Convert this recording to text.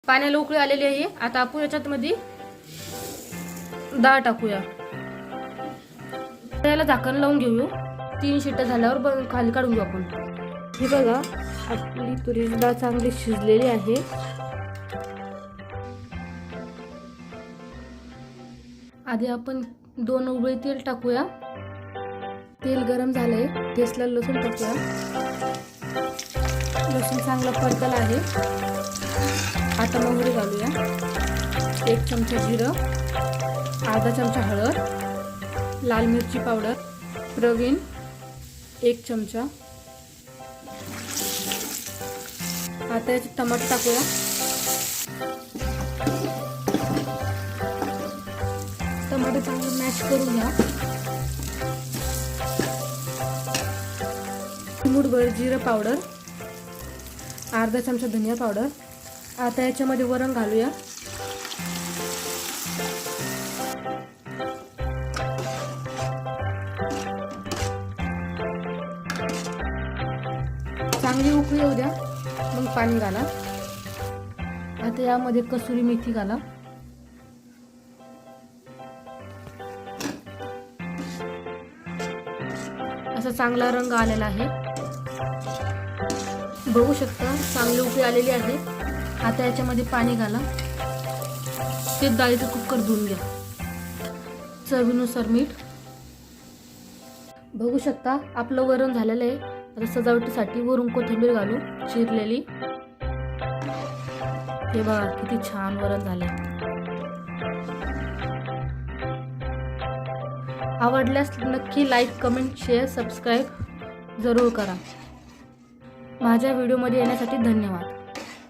पाण्याला उकळी आलेली आहे। आता आपण याच्यात मध्ये डाळ टाकूया। याला झाकण लावून घेऊ। 3 शिट्ट्या झाल्यावर खाली काढून घेऊ आपण। हे बघा आपली तुरीची डाळ चांगली शिजलेली आहे। आधी आपण 2 उबळे तेल टाकूया। तेल गरम झालंय, तेलाला लसूण टाकूया। लसूण चांगला परतला आहे। आता मोहरी घालूया। 1 चमचा जिरं, अर्धा चमचा हळद, लाल मिरची पावडर, प्रवीण 1 चमचा। आता याचे टमाटर टाकूया। टमाटर चांगलं मॅश करून घ्या। चिमूटभर जिरं पावडर, अर्धा चमचा धनिया पावडर। आता याच्यामध्ये वरण घालूया। चांगली उकळी येऊ द्या, मग पाणी घाला। आता यामध्ये कसुरी मेथी घाला। असा चांगला रंग आलेला आहे, बघू शकता। चांगली उकळी आलेली आहे। आता याच्यामध्ये पाणी घाला। ते डाळीचं कुकर धुवून घ्या। चवीनुसार मीठ। बघू शकता आपलं वरण झालेलं आहे। आता सजावटीसाठी वरून कोथिंबीर घालू चिरलेली। हे बघा किती छान वरण झाले। आवडल्यास नक्की लाईक, कमेंट, शेअर, सबस्क्राईब जरूर करा। माझ्या व्हिडिओमध्ये येण्यासाठी धन्यवाद।